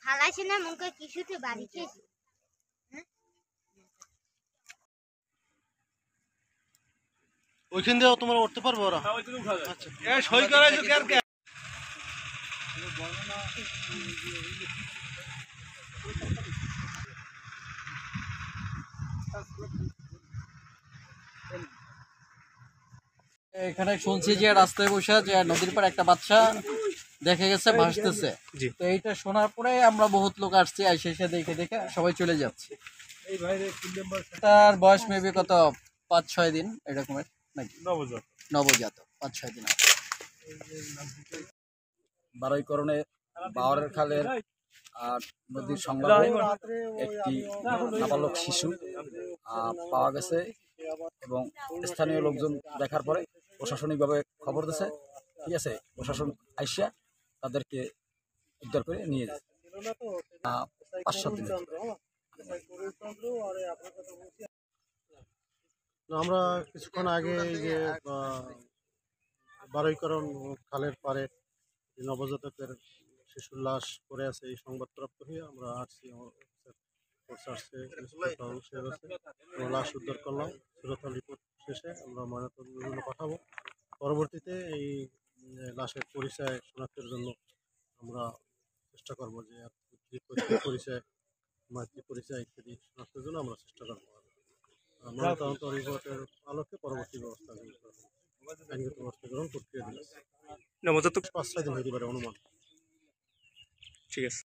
ফালাইছে না মনকে কিছুতে বাড়ি খেয়েছি ওইখান দিয়ে তোমরা উঠতে পারবো ওরা? আচ্ছা সই করাইছো কে আর কে? এখানে শুনছি যে রাস্তায় বসে যে নদীর পর একটা বাচ্চা দেখে গেছে ভাসতেছে। তো এইটা শোনার পরে আমরা বহুত লোক আসছি, এসে দেখে দেখে সবাই চলে যাচ্ছে। তার বয়স মেবি কত 5-6 দিন এরকমের নাকি, নবজাত 5-6 দিন। বারৈকরণে বাওয়ারের খালের আর নদীর সংলগ্ন একটি নাবালক শিশু পাওয়া গেছে এবং স্থানীয় লোকজন দেখার পরে প্রশাসনিকভাবে খবর দিয়েছে। ঠিক আছে, প্রশাসন আইসা তাদেরকে উদ্ধার করে নিয়ে যায় 5-7 দিন। আমরা কিছুক্ষণ আগে এই যে বারৈকরণ খালের পারে নবজাতকের শিশুর লাশ পড়ে আছে এই সংবাদ প্রাপ্ত হয়ে আমরা আসছি, লাশ উদ্ধার করলাম। সুরতহাল রিপোর্ট শেষে আমরা ময়নাতদন্ত পাঠাবো। পরবর্তীতে এই লাশের পরিচয় শনাক্তের জন্য আমরা চেষ্টা করবো যে পরিচয় মাতৃ পরিচয় ইত্যাদি শনাক্তের জন্য আমরা চেষ্টা করবো। ময়নাতদন্ত রিপোর্টের আলোকে পরবর্তী ব্যবস্থা আইনগত ব্যবস্থা গ্রহণ প্রক্রিয়া দিয়েছে। 5-6 দিন হতে পারে অনুমান। ঠিক আছে।